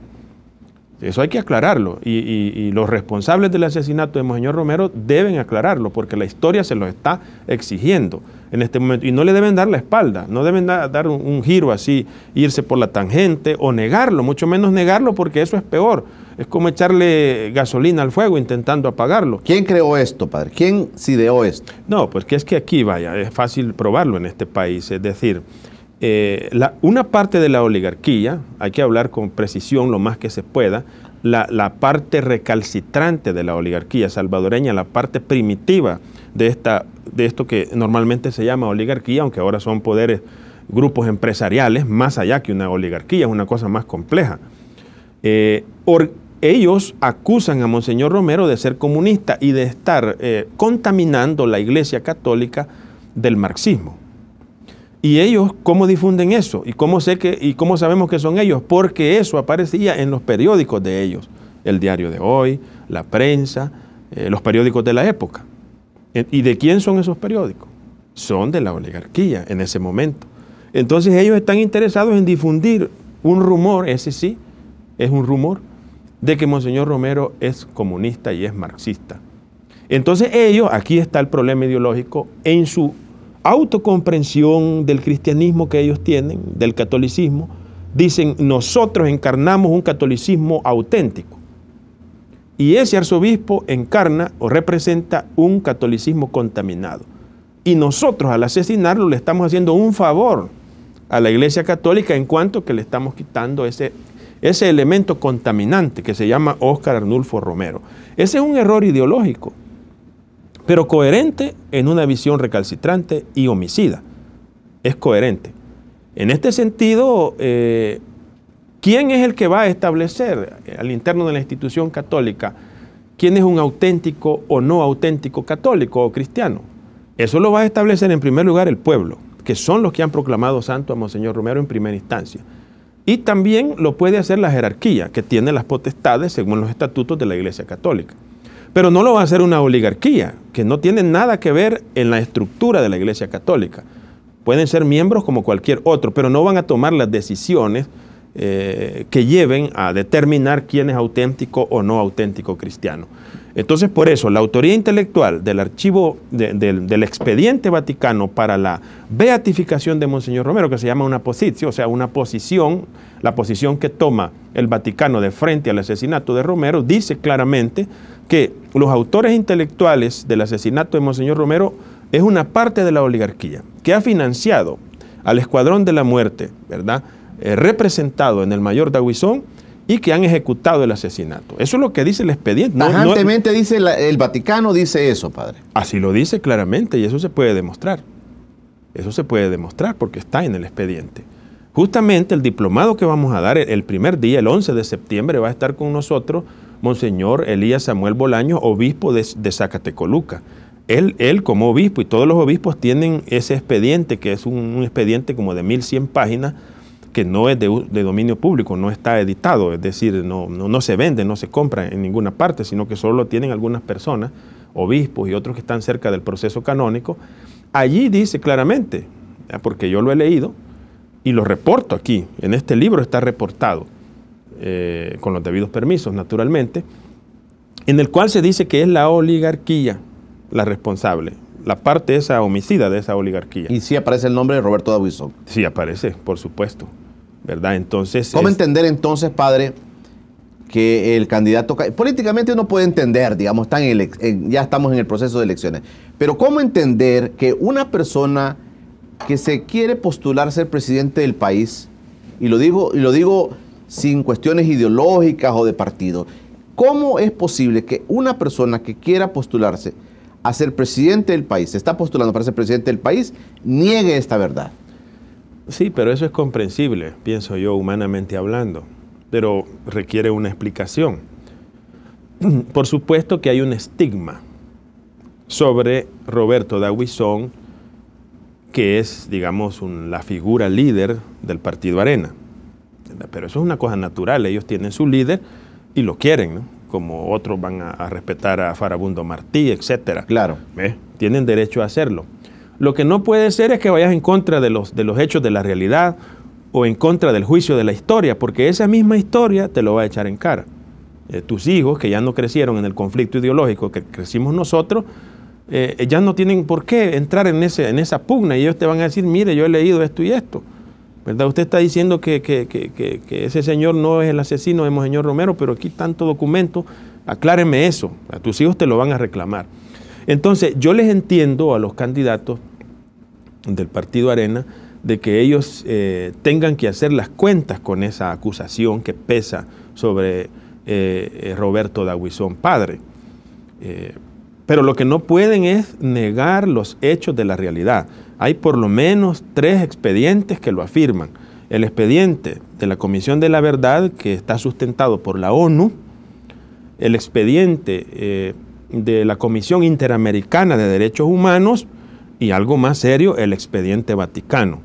Eso hay que aclararlo, y los responsables del asesinato de Monseñor Romero deben aclararlo, porque la historia se lo está exigiendo en este momento, y no le deben dar la espalda, no deben dar un giro así, irse por la tangente o negarlo, mucho menos negarlo, porque eso es peor, es como echarle gasolina al fuego intentando apagarlo. ¿Quién creó esto, padre? ¿Quién ideó esto? No, pues que es que aquí, vaya, es fácil probarlo en este país, es decir, una parte de la oligarquía, hay que hablar con precisión lo más que se pueda, la parte recalcitrante de la oligarquía salvadoreña, la parte primitiva de esta de esto que normalmente se llama oligarquía, aunque ahora son poderes, grupos empresariales, más allá que una oligarquía, es una cosa más compleja. Ellos acusan a Monseñor Romero de ser comunista y de estar contaminando la Iglesia Católica del marxismo. ¿Y ellos cómo difunden eso? ¿Y cómo sabemos que son ellos? Porque eso aparecía en los periódicos de ellos. El Diario de Hoy, La Prensa, los periódicos de la época. ¿Y de quién son esos periódicos? Son de la oligarquía en ese momento. Entonces ellos están interesados en difundir un rumor, ese sí, es un rumor, de que Monseñor Romero es comunista y es marxista. Entonces ellos, aquí está el problema ideológico, en su autocomprensión del cristianismo que ellos tienen, del catolicismo, dicen, nosotros encarnamos un catolicismo auténtico. Y ese arzobispo encarna o representa un catolicismo contaminado. Y nosotros al asesinarlo le estamos haciendo un favor a la Iglesia Católica en cuanto que le estamos quitando ese elemento contaminante que se llama Óscar Arnulfo Romero. Ese es un error ideológico, pero coherente en una visión recalcitrante y homicida. Es coherente. En este sentido, ¿quién es el que va a establecer al interno de la institución católica quién es un auténtico o no auténtico católico o cristiano? Eso lo va a establecer en primer lugar el pueblo, que son los que han proclamado santo a Monseñor Romero en primera instancia. Y también lo puede hacer la jerarquía, que tiene las potestades según los estatutos de la Iglesia Católica. Pero no lo va a hacer una oligarquía, que no tiene nada que ver en la estructura de la Iglesia Católica. Pueden ser miembros como cualquier otro, pero no van a tomar las decisiones que lleven a determinar quién es auténtico o no auténtico cristiano. Entonces, por eso, la autoría intelectual del archivo del expediente vaticano para la beatificación de Monseñor Romero, que se llama una positio, o sea, una posición, la posición que toma el Vaticano de frente al asesinato de Romero, dice claramente que los autores intelectuales del asesinato de Monseñor Romero es una parte de la oligarquía que ha financiado al Escuadrón de la Muerte, ¿verdad?, representado en el Mayor D'Aguizón, y que han ejecutado el asesinato. Eso es lo que dice el expediente. Tajantemente dice el Vaticano, dice eso, padre. Así lo dice claramente, y eso se puede demostrar. Eso se puede demostrar porque está en el expediente. Justamente el diplomado que vamos a dar el primer día, el 11 de septiembre, va a estar con nosotros Monseñor Elías Samuel Bolaños, obispo de Zacatecoluca. Él como obispo, y todos los obispos tienen ese expediente, que es un expediente como de 1100 páginas, que no es de dominio público, no está editado, es decir, no se vende, no se compra en ninguna parte, sino que solo lo tienen algunas personas, obispos y otros que están cerca del proceso canónico. Allí dice claramente, porque yo lo he leído y lo reporto aquí, en este libro está reportado, con los debidos permisos, naturalmente, en el cual se dice que es la oligarquía la responsable, la parte esa homicida de esa oligarquía. Y sí aparece el nombre de Roberto D'Aguizón. Sí aparece, por supuesto, ¿verdad? Entonces, ¿cómo entender entonces, padre, que el candidato... Políticamente uno puede entender, digamos, ya estamos en el proceso de elecciones, pero ¿cómo entender que una persona que se quiere postular a ser presidente del país, y lo digo sin cuestiones ideológicas o de partido, ¿cómo es posible que una persona que quiera postularse a ser presidente del país, se está postulando para ser presidente del país, niegue esta verdad? Sí, pero eso es comprensible, pienso yo, humanamente hablando, pero requiere una explicación. Por supuesto que hay un estigma sobre Roberto D'Aguizón, que es, digamos, la figura líder del Partido Arena. Pero eso es una cosa natural, ellos tienen su líder y lo quieren, ¿no? Como otros van a respetar a Farabundo Martí, etcétera. Claro. Tienen derecho a hacerlo. Lo que no puede ser es que vayas en contra de los hechos de la realidad o en contra del juicio de la historia, porque esa misma historia te lo va a echar en cara. Tus hijos, que ya no crecieron en el conflicto ideológico que crecimos nosotros, ya no tienen por qué entrar en esa pugna, y ellos te van a decir, mire, yo he leído esto y esto, ¿verdad? Usted está diciendo que ese señor no es el asesino de Monseñor Romero, pero aquí tanto documento, acláreme eso, a tus hijos te lo van a reclamar. Entonces, yo les entiendo a los candidatos del Partido Arena de que ellos tengan que hacer las cuentas con esa acusación que pesa sobre Roberto D'Aguizón padre. Pero lo que no pueden es negar los hechos de la realidad. Hay por lo menos 3 expedientes que lo afirman. El expediente de la Comisión de la Verdad, que está sustentado por la ONU, el expediente de la Comisión Interamericana de Derechos Humanos y algo más serio, el expediente Vaticano,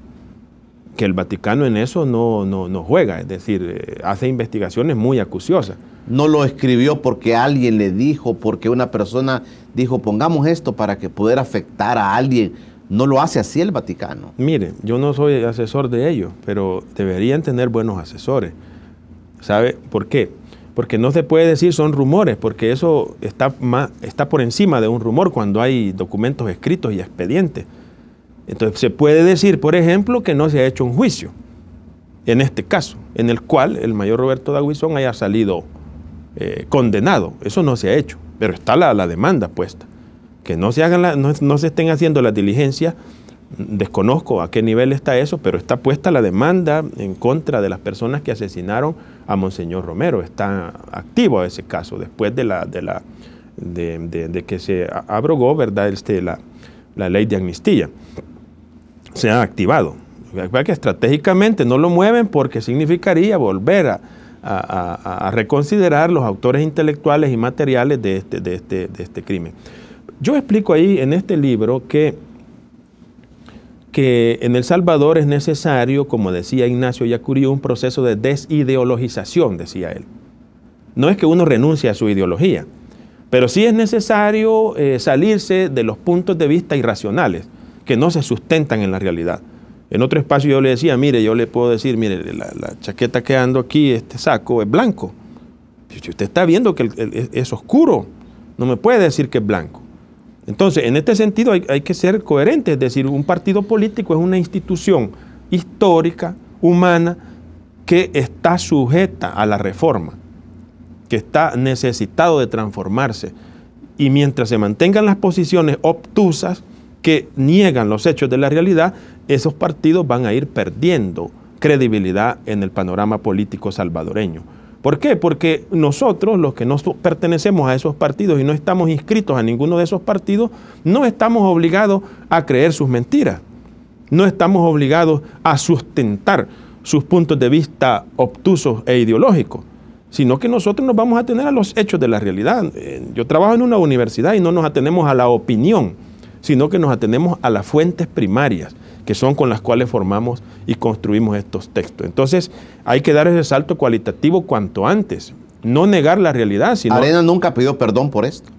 que el Vaticano en eso no juega, es decir, hace investigaciones muy acuciosas. No lo escribió porque alguien le dijo, porque una persona dijo, pongamos esto para que pudiera afectar a alguien. No lo hace así el Vaticano. Mire, yo no soy asesor de ellos, pero deberían tener buenos asesores. ¿Sabe por qué? Porque no se puede decir son rumores, porque eso está por encima de un rumor cuando hay documentos escritos y expedientes. Entonces se puede decir, por ejemplo, que no se ha hecho un juicio, en este caso, en el cual el mayor Roberto Daguizón haya salido condenado. Eso no se ha hecho, pero está la demanda puesta. Que no se hagan no se estén haciendo las diligencias, desconozco a qué nivel está eso, pero está puesta la demanda en contra de las personas que asesinaron a Monseñor Romero. Está activo ese caso después de que se abrogó, ¿verdad?, la ley de amnistía. Se ha activado. Que estratégicamente no lo mueven porque significaría volver a reconsiderar los autores intelectuales y materiales de este crimen. Yo explico ahí en este libro que en El Salvador es necesario, como decía Ignacio Yacurí, un proceso de desideologización, decía él. No es que uno renuncie a su ideología, pero sí es necesario salirse de los puntos de vista irracionales que no se sustentan en la realidad. En otro espacio yo le decía, mire, yo le puedo decir, mire, la chaqueta que ando aquí, este saco es blanco. Si usted está viendo que es oscuro, no me puede decir que es blanco. Entonces, en este sentido hay que ser coherente, es decir, un partido político es una institución histórica, humana, que está sujeta a la reforma, que está necesitado de transformarse. Y mientras se mantengan las posiciones obtusas que niegan los hechos de la realidad, esos partidos van a ir perdiendo credibilidad en el panorama político salvadoreño. ¿Por qué? Porque nosotros, los que no pertenecemos a esos partidos y no estamos inscritos a ninguno de esos partidos, no estamos obligados a creer sus mentiras. No estamos obligados a sustentar sus puntos de vista obtusos e ideológicos, sino que nosotros nos vamos a atener a los hechos de la realidad. Yo trabajo en una universidad y no nos atenemos a la opinión, sino que nos atenemos a las fuentes primarias, que son con las cuales formamos y construimos estos textos. Entonces, hay que dar ese salto cualitativo cuanto antes. No negar la realidad, sino... ¿Arena nunca pidió perdón por esto?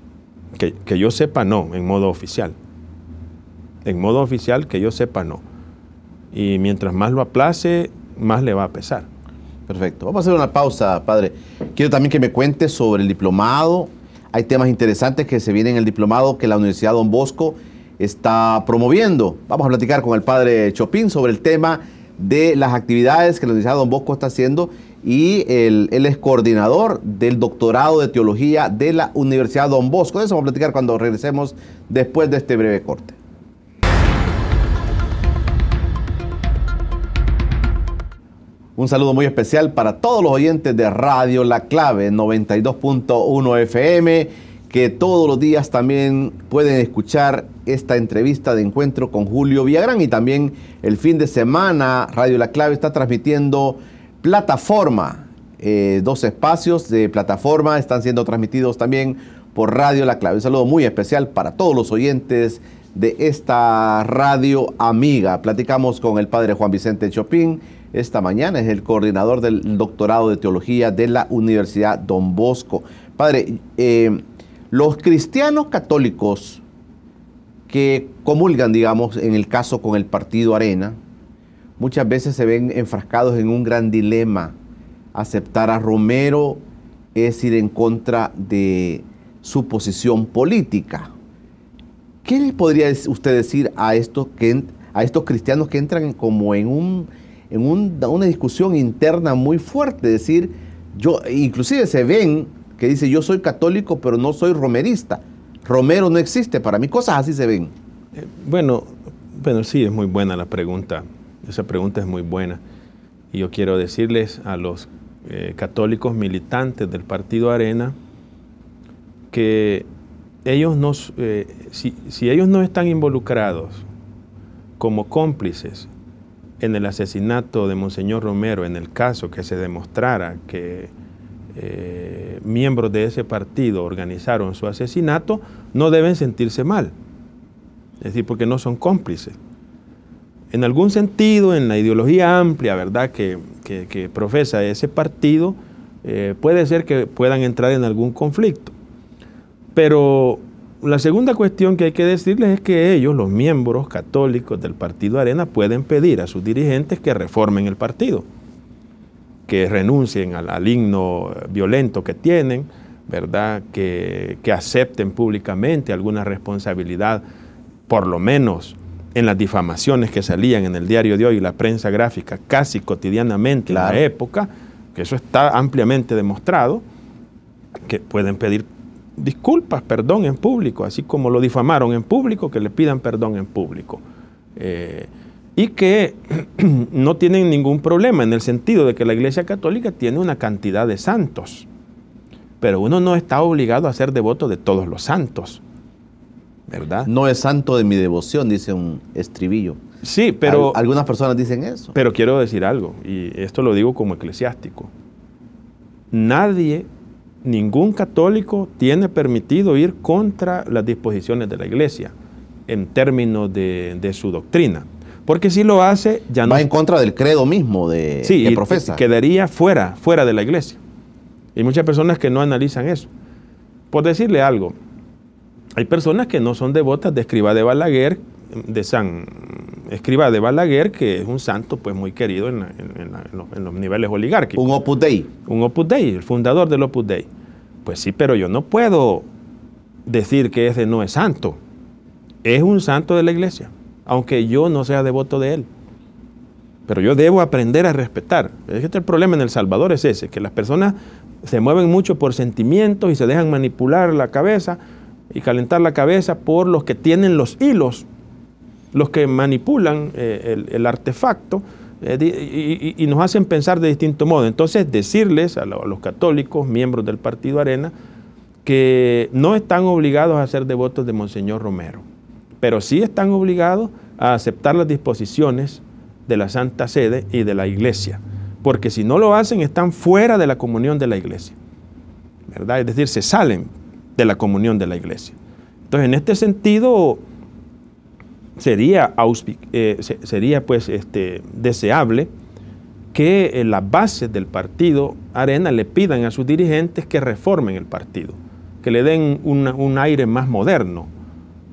Que yo sepa, no, en modo oficial. En modo oficial, que yo sepa, no. Y mientras más lo aplace, más le va a pesar. Perfecto. Vamos a hacer una pausa, padre. Quiero también que me cuente sobre el diplomado. Hay temas interesantes que se vienen en el diplomado que la Universidad Don Bosco está promoviendo. Vamos a platicar con el padre Chopin sobre el tema de las actividades que la Universidad Don Bosco está haciendo y él es coordinador del doctorado de teología de la Universidad Don Bosco. De eso vamos a platicar cuando regresemos después de este breve corte. Un saludo muy especial para todos los oyentes de Radio La Clave 92.1 FM, que todos los días también pueden escuchar esta entrevista de encuentro con Julio Villagrán, y también el fin de semana Radio La Clave está transmitiendo Plataforma. 2 espacios de Plataforma están siendo transmitidos también por Radio La Clave. Un saludo muy especial para todos los oyentes de esta radio amiga. Platicamos con el padre Juan Vicente Chopin esta mañana, es el coordinador del doctorado de teología de la Universidad Don Bosco. Padre, los cristianos católicos que comulgan, digamos, en el caso con el partido Arena, muchas veces se ven enfrascados en un gran dilema. Aceptar a Romero es ir en contra de su posición política. ¿Qué le podría usted decir a estos cristianos que entran como en una discusión interna muy fuerte? Decir, inclusive se ven que dice, yo soy católico, pero no soy romerista. Romero no existe para mí. Cosas así se ven. Bueno, sí, es muy buena la pregunta. Esa pregunta es muy buena. Y yo quiero decirles a los católicos militantes del partido Arena que ellos no, si ellos no están involucrados como cómplices en el asesinato de Monseñor Romero, en el caso que se demostrara que miembros de ese partido organizaron su asesinato, no deben sentirse mal. Es decir, porque no son cómplices. En algún sentido, en la ideología amplia, ¿verdad?, que profesa ese partido, puede ser que puedan entrar en algún conflicto. Pero la segunda cuestión que hay que decirles es que ellos, los miembros católicos del Partido Arena, pueden pedir a sus dirigentes que reformen el partido, que renuncien al himno violento que tienen, ¿verdad?, que acepten públicamente alguna responsabilidad, por lo menos en las difamaciones que salían en el diario de hoy y la prensa gráfica casi cotidianamente en la época, que eso está ampliamente demostrado, que pueden pedir disculpas, perdón en público, así como lo difamaron en público, que le pidan perdón en público. Y que no tienen ningún problema en el sentido de que la Iglesia Católica tiene una cantidad de santos, pero uno no está obligado a ser devoto de todos los santos, ¿verdad? No es santo de mi devoción, dice un estribillo. Sí, pero... algunas personas dicen eso. Pero quiero decir algo, y esto lo digo como eclesiástico. Nadie, ningún católico tiene permitido ir contra las disposiciones de la Iglesia en términos de su doctrina. Porque si lo hace, ya no... Va en contra del credo mismo que profesa. Quedaría fuera de la Iglesia. Y muchas personas que no analizan eso. Por decirle algo, hay personas que no son devotas de Escrivá de Balaguer, de San Escrivá de Balaguer, que es un santo pues muy querido en los niveles oligárquicos. Un Opus Dei. Un Opus Dei, el fundador del Opus Dei. Pues sí, pero yo no puedo decir que ese no es santo. Es un santo de la Iglesia, aunque yo no sea devoto de él. Pero yo debo aprender a respetar. Es que el problema en El Salvador es ese, que las personas se mueven mucho por sentimientos y se dejan manipular la cabeza y calentar la cabeza por los que tienen los hilos, los que manipulan el artefacto y nos hacen pensar de distinto modo. Entonces, decirles a los católicos, miembros del Partido Arena, que no están obligados a ser devotos de Monseñor Romero, pero sí están obligados a aceptar las disposiciones de la Santa Sede y de la Iglesia, porque si no lo hacen, están fuera de la comunión de la Iglesia, ¿verdad? Es decir, se salen de la comunión de la Iglesia. Entonces, en este sentido, sería pues deseable que las bases del Partido Arena le pidan a sus dirigentes que reformen el partido, que le den un aire más moderno,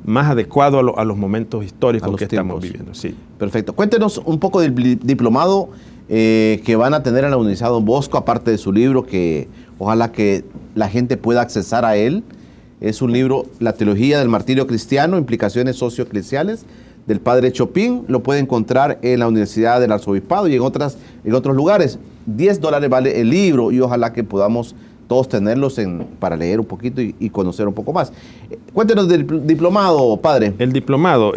más adecuado a los momentos históricos que estamos viviendo. Sí. Perfecto. Cuéntenos un poco del diplomado que van a tener en la Universidad Don Bosco, aparte de su libro, que ojalá que la gente pueda accesar a él. Es un libro, La teología del martirio cristiano, implicaciones socioeclesiales, del padre Chopin. Lo puede encontrar en la Universidad del Arzobispado y en otros lugares. $10 vale el libro y ojalá que podamos todos tenerlos para leer un poquito y conocer un poco más. Cuéntenos del diplomado, padre. El diplomado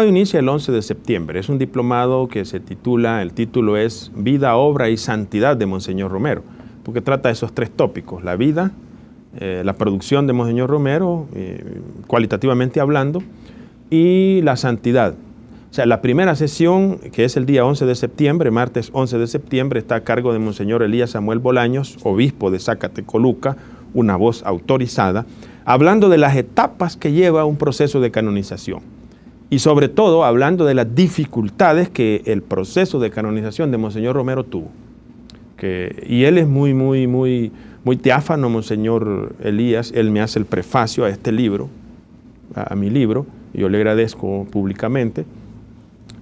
inicia el 11 de septiembre. Es un diplomado que se titula, el título es Vida, Obra y Santidad de Monseñor Romero, porque trata de esos tres tópicos: la vida, la producción de Monseñor Romero, cualitativamente hablando, y la santidad. O sea, la primera sesión, que es el día 11 de septiembre, martes 11 de septiembre, está a cargo de Monseñor Elías Samuel Bolaños, obispo de Zacatecoluca, una voz autorizada, hablando de las etapas que lleva un proceso de canonización. Y sobre todo, hablando de las dificultades que el proceso de canonización de Monseñor Romero tuvo. Y él es muy diáfano, Monseñor Elías. Él me hace el prefacio a este libro, a mi libro, y yo le agradezco públicamente.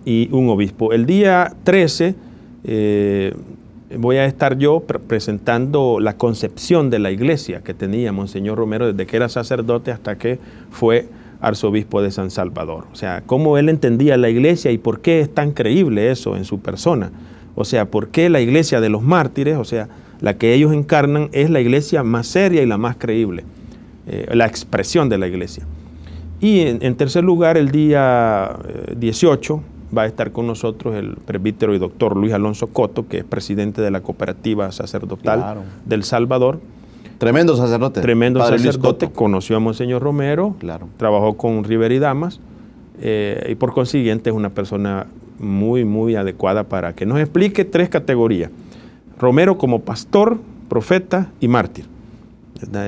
Y un obispo. El día 13 voy a estar yo presentando la concepción de la iglesia que tenía Monseñor Romero desde que era sacerdote hasta que fue arzobispo de San Salvador. O sea, cómo él entendía la iglesia y por qué es tan creíble eso en su persona. O sea, por qué la iglesia de los mártires, o sea, la que ellos encarnan, es la iglesia más seria y la más creíble, la expresión de la iglesia. Y en tercer lugar, el día 18, va a estar con nosotros el presbítero y doctor Luis Alonso Coto, que es presidente de la Cooperativa Sacerdotal del Salvador, Tremendo sacerdote. Tremendo Padre Luis sacerdote, Cotto. conoció a Monseñor Romero, Claro. trabajó con River y Damas, y por consiguiente es una persona muy, muy adecuada para que nos explique 3 categorías. Romero como pastor, profeta y mártir.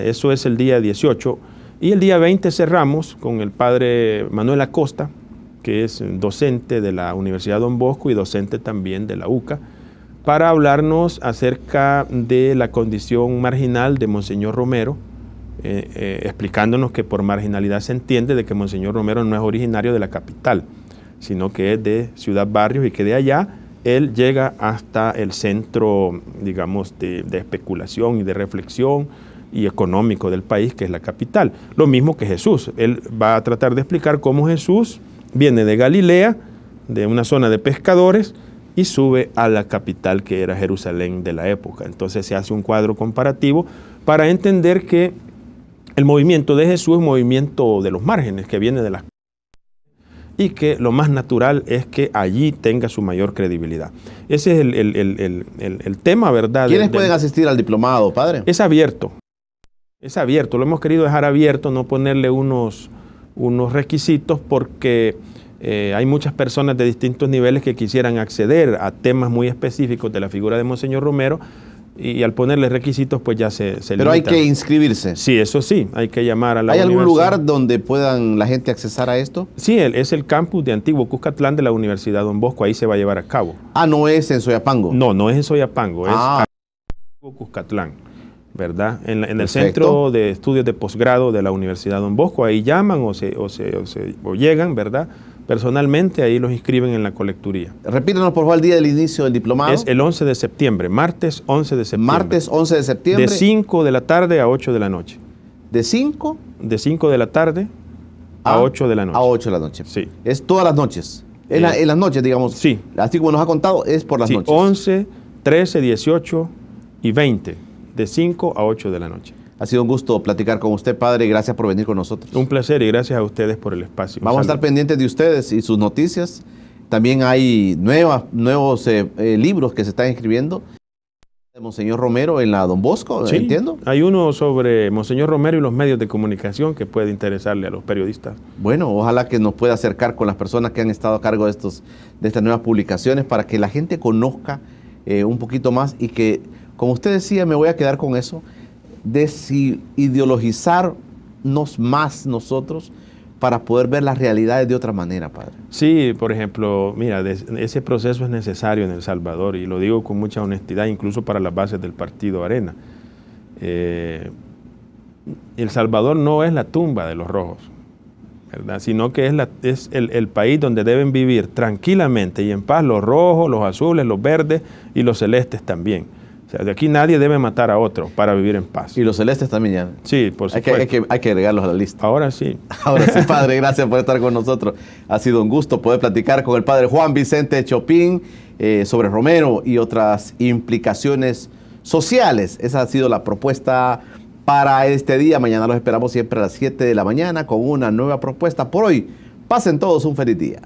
Eso es el día 18. Y el día 20 cerramos con el padre Manuel Acosta, que es docente de la Universidad Don Bosco y docente también de la UCA, para hablarnos acerca de la condición marginal de Monseñor Romero, explicándonos que por marginalidad se entiende de que Monseñor Romero no es originario de la capital, sino que es de Ciudad Barrios y que de allá él llega hasta el centro, digamos, de especulación y de reflexión y económico del país, que es la capital. Lo mismo que Jesús. Él va a tratar de explicar cómo Jesús viene de Galilea, de una zona de pescadores, y sube a la capital, que era Jerusalén de la época. Entonces se hace un cuadro comparativo para entender que el movimiento de Jesús es un movimiento de los márgenes, que viene de las... y que lo más natural es que allí tenga su mayor credibilidad. Ese es el tema, ¿verdad? ¿Quiénes pueden asistir al diplomado, padre? Es abierto. Es abierto. Lo hemos querido dejar abierto, no ponerle unos requisitos, porque hay muchas personas de distintos niveles que quisieran acceder a temas muy específicos de la figura de Monseñor Romero, y al ponerle requisitos pues ya se Pero hay limitan. que inscribirse. Sí, eso sí, hay que llamar a la ¿Hay algún universidad. lugar donde puedan la gente accesar a esto? Sí, es el campus de Antiguo Cuscatlán de la Universidad Don Bosco, ahí se va a llevar a cabo. Ah, no es en Soyapango. No, no es en Soyapango, es Ah. Antiguo Cuscatlán, ¿verdad? En el Perfecto. Centro de Estudios de Posgrado de la Universidad Don Bosco, ahí llaman o llegan, ¿verdad? Personalmente, ahí los inscriben en la colecturía. Repítanos, por favor, el día del inicio del diplomado. Es el 11 de septiembre, martes 11 de septiembre. Martes 11 de septiembre. De 5 de la tarde a 8 de la noche. ¿De 5? De 5 de la tarde a 8 de la noche. A 8 de la noche. Sí. Es todas las noches. En las noches, digamos. Sí. Así como nos ha contado, es por las Sí, noches. 11, 13, 18 y 20. De 5 a 8 de la noche. Ha sido un gusto platicar con usted, padre. Gracias por venir con nosotros. Un placer y gracias a ustedes por el espacio. Vamos a estar pendientes de ustedes y sus noticias. También hay nuevos libros que se están escribiendo. De Monseñor Romero en la Don Bosco, Sí, entiendo. hay uno sobre Monseñor Romero y los medios de comunicación que puede interesarle a los periodistas. Bueno, ojalá que nos pueda acercar con las personas que han estado a cargo de estas nuevas publicaciones para que la gente conozca un poquito más y que, como usted decía, me voy a quedar con eso, desideologizarnos más nosotros para poder ver las realidades de otra manera, padre. Sí, por ejemplo, mira, ese proceso es necesario en El Salvador y lo digo con mucha honestidad, incluso para las bases del partido Arena. El Salvador no es la tumba de los rojos, ¿verdad? Sino que es el país donde deben vivir tranquilamente y en paz los rojos, los azules, los verdes y los celestes también. O sea, de aquí nadie debe matar a otro para vivir en paz. Y los celestes también ya. Sí, por supuesto. Hay que agregarlos a la lista. Ahora sí. Ahora sí, padre, gracias por estar con nosotros. Ha sido un gusto poder platicar con el padre Juan Vicente Chopin sobre Romero y otras implicaciones sociales. Esa ha sido la propuesta para este día. Mañana los esperamos siempre a las 7 de la mañana con una nueva propuesta. Por hoy, pasen todos un feliz día.